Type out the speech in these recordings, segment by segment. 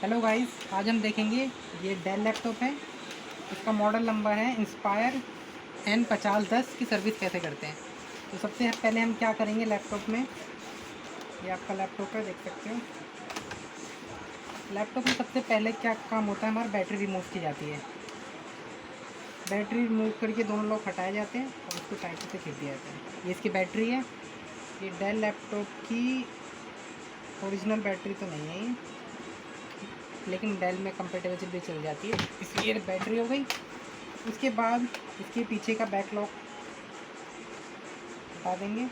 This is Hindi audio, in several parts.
हेलो गाइस, आज हम देखेंगे ये डेल लैपटॉप है। इसका मॉडल नंबर है इंस्पायर N5010 की सर्विस कैसे करते हैं। तो सबसे पहले हम क्या करेंगे लैपटॉप में, ये आपका लैपटॉप है, देख सकते हो। लैपटॉप में सबसे पहले क्या काम होता है, हमारी बैटरी रिमूव की जाती है। बैटरी रिमूव करके दोनों लॉक हटाए जाते हैं और उसको टाइट से खींच दिया जाता है। ये इसकी बैटरी है। ये डेल लैपटॉप की ओरिजिनल बैटरी तो नहीं है ये, लेकिन डेल में कंपेटेबल भी चल जाती है, इसलिए बैटरी हो गई। उसके बाद इसके पीछे का बैक लॉक हटा देंगे।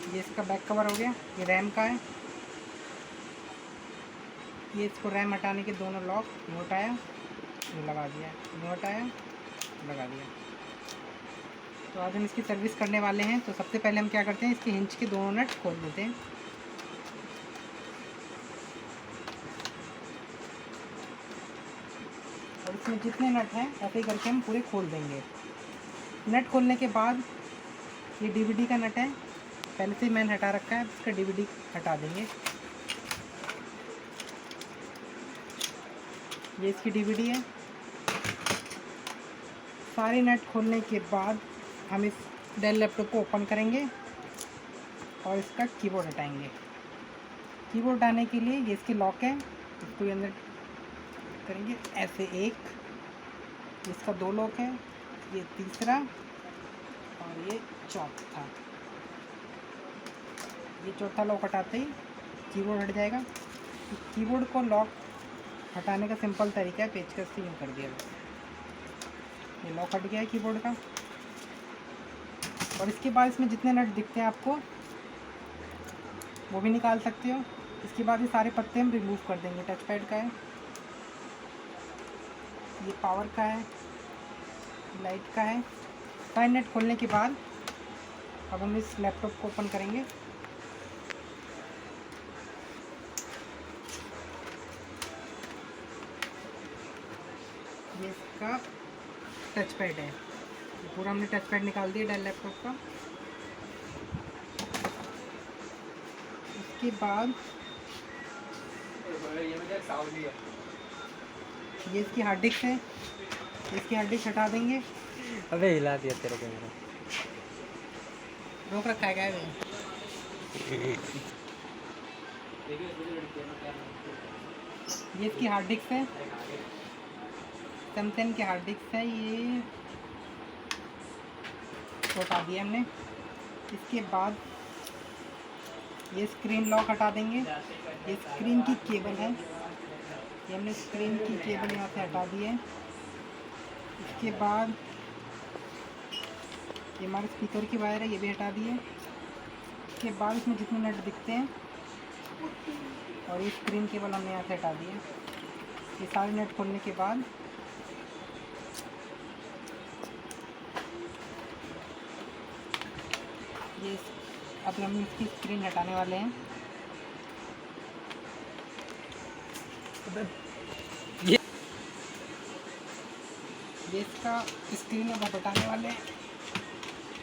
ये इसका बैक कवर हो गया। ये रैम का है। ये इसको रैम हटाने के दोनों लॉक यूँ हटाया, यूँ लगा दिया, यूँ हटाया, लगा दिया। तो आज हम इसकी सर्विस करने वाले हैं। तो सबसे पहले हम क्या करते हैं, इसके हिंज के दोनों नट खोल देते हैं। और इसमें जितने नट हैं ऐसे ही करके हम पूरे खोल देंगे। नट खोलने के बाद ये डीवीडी का नट है, पहले से मैंने हटा रखा है, इसका डीवीडी हटा देंगे। ये इसकी डीवीडी है। सारे नट खोलने के बाद हम इस डेल लैपटॉप को ओपन करेंगे और इसका कीबोर्ड हटाएंगे। कीबोर्ड हटाने के लिए ये इसकी लॉक है, इसको ये अंदर करेंगे ऐसे। एक इसका दो लॉक है, ये तीसरा और ये चौथा। ये चौथा लॉक हटाते ही कीबोर्ड हट जाएगा। कीबोर्ड को लॉक हटाने का सिंपल तरीका है, पेचकस से यूँ कर दिया। ये लॉक हट गया है कीबोर्ड का। और इसके बाद इसमें जितने नट दिखते हैं आपको वो भी निकाल सकते हो। इसके बाद ये सारे पत्ते हम रिमूव कर देंगे। टच पैड का है, ये पावर का है, लाइट का है। सारे नट खोलने के बाद अब हम इस लैपटॉप को ओपन करेंगे। ये इसका टच पैड है, पूरा हमने टच पैड निकाल दिया डेल लैपटॉप का। उसके बाद ये इसकी हार्ड डिस्क है, इसकी हार्ड डिस्क हटा देंगे। अबे हिला दिया तेरे को मेरा। रोक रखा है क्या है? ये इसकी हार्ड डिस्क है, सैमसंग की हार्ड डिस्क है। ये हटा दिया हमने। इसके बाद ये स्क्रीन लॉक हटा देंगे। ये स्क्रीन की केबल है, ये हमने स्क्रीन की केबल यहाँ से हटा दी है। इसके बाद ये हमारे स्पीकर की वायर है, ये भी हटा दी है। इसके बाद इसमें जितने नट दिखते हैं और ये स्क्रीन केबल हमने यहाँ से हटा दी है। ये सारे नट खोलने के बाद ये अब हम इसकी स्क्रीन हटाने वाले हैं। ये इसका स्क्रीन अब हटाने वाले हैं।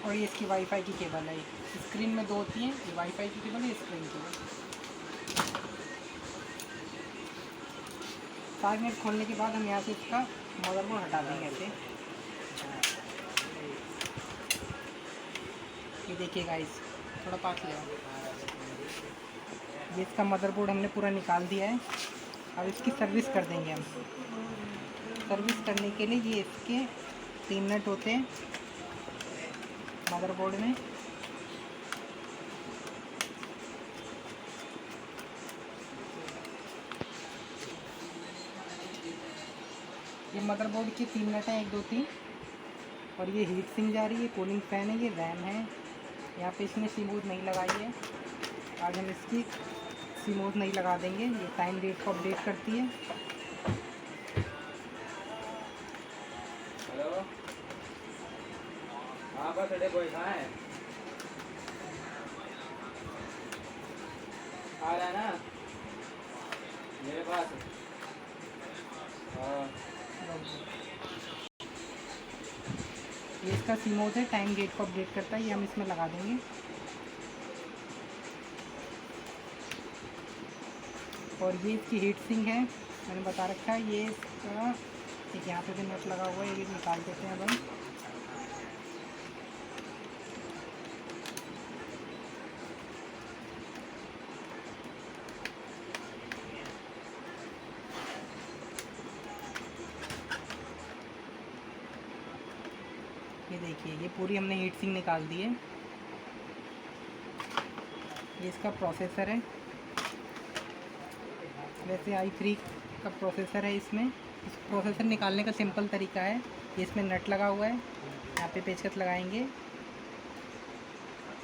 और ये इसकी वाईफाई की केबल है। स्क्रीन में दो होती हैं, ये वाईफाई की केबल है, स्क्रीन केबल। सारे नेट खोलने के बाद हम यहाँ से इसका मदरबोर्ड हटा देंगे ऐसे। ये देखिए गाइस, थोड़ा पास ले आओ। ये इसका मदरबोर्ड हमने पूरा निकाल दिया है। अब इसकी सर्विस कर देंगे हम। सर्विस करने के लिए ये इसके 3 नट होते हैं मदरबोर्ड में। ये मदरबोर्ड के 3 नट हैं, 1 2 3। और ये हीट सिंक जा रही है, कूलिंग फैन है, ये रैम है। यहाँ पे इसने स्मूथ नहीं लगाई है, आज हम इसकी स्मूथ नहीं लगा देंगे। ये टाइम डेट को अपडेट करती है। हेलो, हाँ बस अरे कोई कहाँ है? आ रहा है ना मेरे पास? हाँ। ये इसका सीमोस है, टाइम गेट को अपडेट करता है, ये हम इसमें लगा देंगे। और ये इसकी हीट सिंक है, मैंने बता रखा है। ये इसका एक यहाँ पे भी नट लगा हुआ है, ये निकाल देते हैं अब हम। ये देखिए, ये पूरी हमने हीट सिंक निकाल दी है। ये इसका प्रोसेसर है, वैसे i3 का प्रोसेसर है इसमें। इस प्रोसेसर निकालने का सिंपल तरीका है, ये इसमें नट लगा हुआ है, यहाँ पे पेचकस लगाएंगे,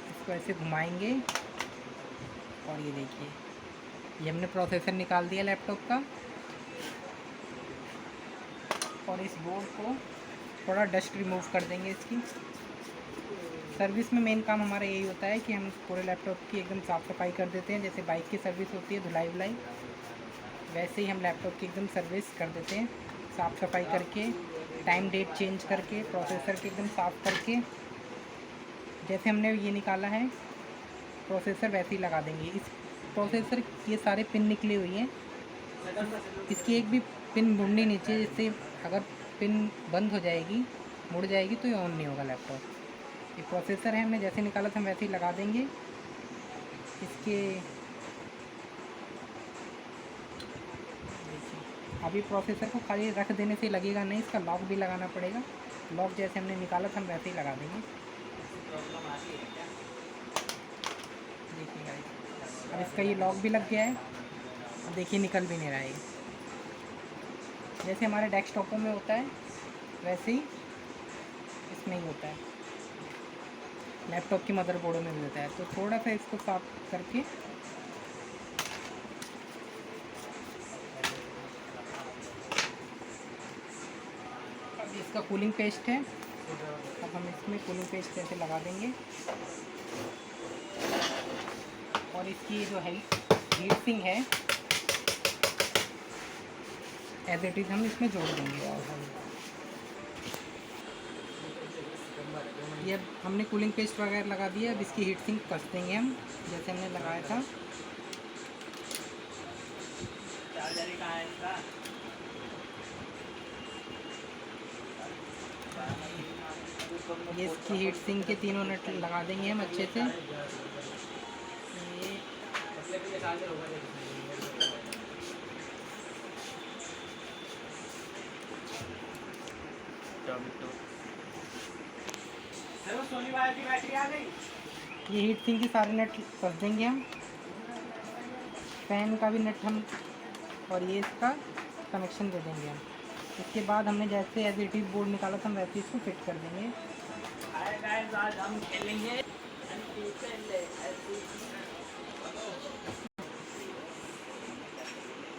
इसको ऐसे घुमाएंगे और ये देखिए, ये हमने प्रोसेसर निकाल दिया लैपटॉप का। और इस बोर्ड को थोड़ा डस्ट रिमूव कर देंगे इसकी। सर्विस में मेन काम हमारा यही होता है कि हम पूरे लैपटॉप की एकदम साफ़ सफाई कर देते हैं। जैसे बाइक की सर्विस होती है, धुलाई वुलाई, वैसे ही हम लैपटॉप की एकदम सर्विस कर देते हैं, साफ़ सफाई करके, टाइम डेट चेंज करके, प्रोसेसर के एकदम साफ़ करके। जैसे हमने ये निकाला है प्रोसेसर, वैसे ही लगा देंगे। इस प्रोसेसर ये सारे पिन निकली हुई हैं, इसकी एक भी पिन मुड़नी नहीं चाहिए, जिससे अगर पिन बंद हो जाएगी, मुड़ जाएगी, तो ये ऑन नहीं होगा लैपटॉप। ये प्रोसेसर है, हमने जैसे निकाला था हम वैसे ही लगा देंगे। इसके देखिए, अभी प्रोसेसर को खाली रख देने से लगेगा नहीं, इसका लॉक भी लगाना पड़ेगा। लॉक जैसे हमने निकाला था हम वैसे ही लगा देंगे। देखिए गाइस, अब इसका ये लॉक भी लग गया है। अब देखिए निकल भी नहीं रहा है। जैसे हमारे डेस्कटॉपों में होता है वैसे ही इसमें ही होता है, लैपटॉप की मदरबोर्डों में भी होता है। तो थोड़ा सा इसको साफ करके अब इसका कूलिंग पेस्ट है, अब हम इसमें कूलिंग पेस्ट ऐसे लगा देंगे। और इसकी जो है हीट सिंक है, एज इट इज़ हम इसमें जोड़ देंगे। ये अब हमने कूलिंग पेस्ट वगैरह लगा दिया, अब इसकी हीट सिंक कस देंगे हम, जैसे हमने लगाया था। ये इसकी हीट सिंक के तीनों नट लगा देंगे हम अच्छे से। ये हीट सिंक के सारे नट कस देंगे हम, फैन का भी नट हम, और ये इसका कनेक्शन दे देंगे हम। इसके बाद हमने जैसे एज इट इज़ बोर्ड निकाला था हम वैसे इसको फिट कर देंगे। आज हम खेलेंगे।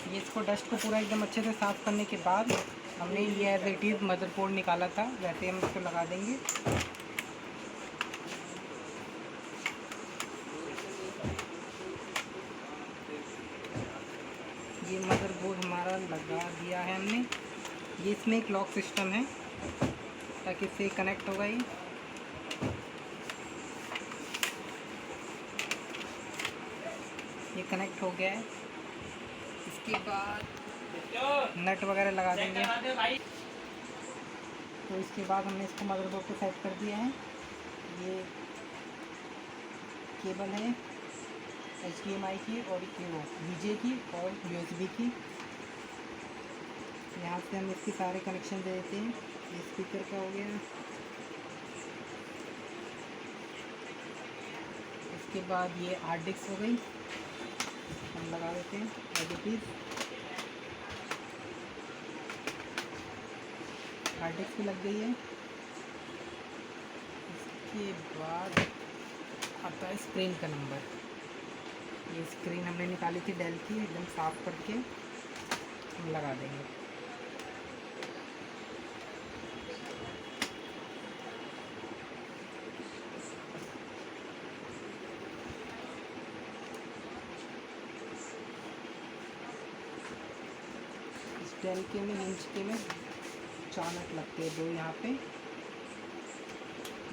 ये इसको डस्ट को पूरा एकदम अच्छे से साफ़ करने के बाद हमने ये एज इट इज़ मदरबोर्ड निकाला था, वैसे हम इसको लगा देंगे। ये मदरबोर्ड हमारा लगा दिया है हमने। ये इसमें एक लॉक सिस्टम है ताकि इससे कनेक्ट होगा। ये कनेक्ट हो गया है। इसके बाद नट वगैरह लगा देंगे। तो इसके बाद हमने इसको मदरबोर्ड पे सेट कर दिया है। ये केबल है HDMI की और वो VGA की और USB की। यहाँ से हम इसके सारे कनेक्शन दे देते हैं। ये स्पीकर का हो गया। इसके बाद ये हार्ड डिस्क हो गई, हम लगा देते हैं as it is. Hard disk भी लग गई है। इसके बाद आता है स्क्रीन का नंबर। ये स्क्रीन हमने निकाली थी डेल की, एकदम साफ़ करके हम लगा देंगे। इस डेल के में इंच के में 4 नट लगते हैं, 2 यहाँ पे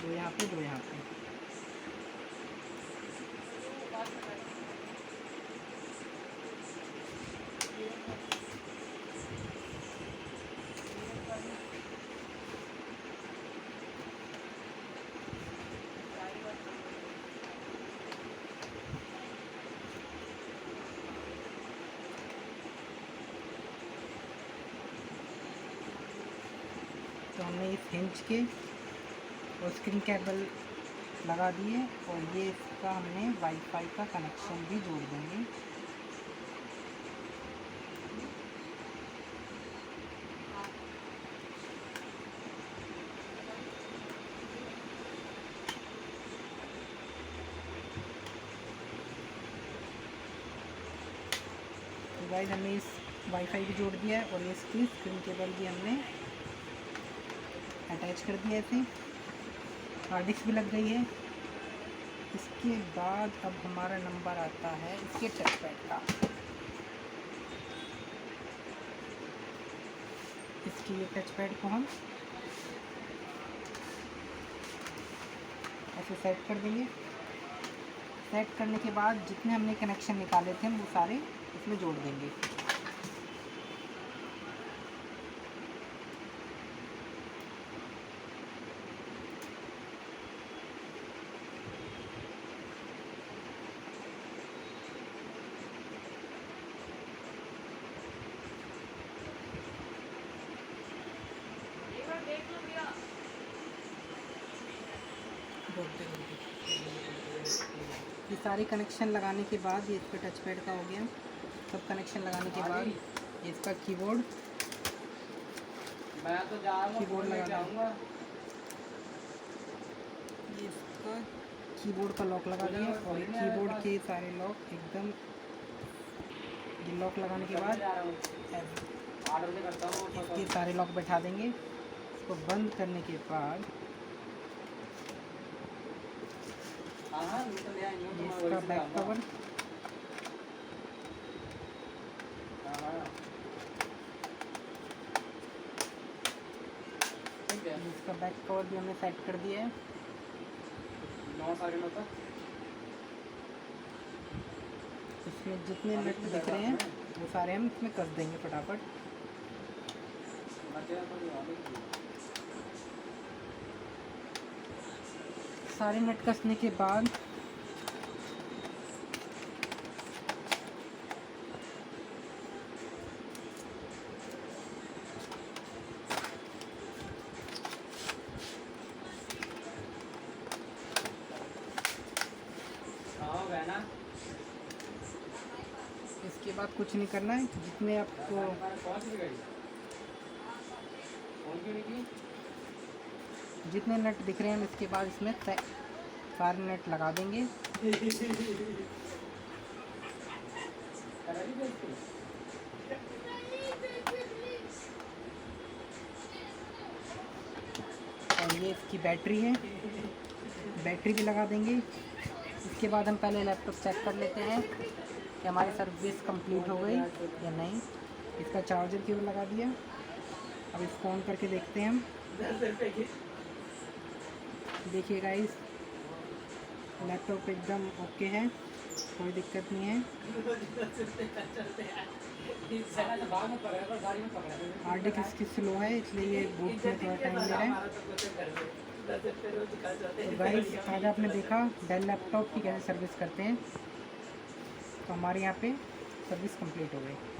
दो यहाँ पे, दो यहाँ पे। तो हमने इस हिंज के और स्क्रीन केबल लगा दिए और ये इसका हमने वाईफाई का कनेक्शन भी जोड़ देंगे। तो गाइस हमने इस वाईफाई भी जोड़ दिया है और इसकी स्क्रीन केबल भी हमने अटैच कर दिया ऐसे। हार्ड डिस्क भी लग गई है। इसके बाद अब हमारा नंबर आता है इसके टच पैड का। इसके ये टच पैड को हम ऐसे सेट कर देंगे। सेट करने के बाद जितने हमने कनेक्शन निकाले थे वो सारे इसमें जोड़ देंगे। ये सारे कनेक्शन लगाने के बाद ये इसका टच पैड का हो गया। सब कनेक्शन लगाने के बाद ये इसका कीबोर्ड मैं तो जा रहा हूँ, कीबोर्ड लगा जाऊँगा। ये इसका कीबोर्ड का लॉक लगा दिया और ये कीबोर्ड के सारे लॉक एकदम, ये लॉक लगाने के बाद ऑर्डर से करता हूँ। इसके सारे लॉक बैठा देंगे। इसको बंद करने के बाद हाँ, निकल ले आएंगे, ये मैं इसका वही से बैक लाऊंगा। कवर, हाँ, ठीक है। इसका बैक कवर भी हमने सेट कर दिया है। 9 साढ़े 9 तक इसमें जितने नट दिख रहे हैं वो सारे हम इसमें कस देंगे फटाफट। बचे तो नहीं वाले। सारे नट कसने के बाद हाँ बहना, इसके बाद कुछ नहीं करना है। जितने आपको पहुँच भी गई। फोन क्यों नहीं की? जितने नट दिख रहे हैं इसके बाद इसमें सारे नट लगा देंगे। करा दी इसको? और ये इसकी बैटरी है, बैटरी भी लगा देंगे। इसके बाद हम पहले लैपटॉप चेक कर लेते हैं कि हमारी सर्विस कंप्लीट हो गई या नहीं। इसका चार्जर केबल लगा दिया। अब इसको ऑन करके देखते हैं हम। देखिए गाइस, लैपटॉप एकदम ओके है, कोई दिक्कत नहीं है। हार्ड डिस्क इसकी स्लो है इसलिए ये बूट में थोड़ा टाइम ले रहा है। तो गाइस आज आपने देखा डेल लैपटॉप की कैसे सर्विस करते हैं। तो हमारे यहाँ पे सर्विस कंप्लीट हो गई।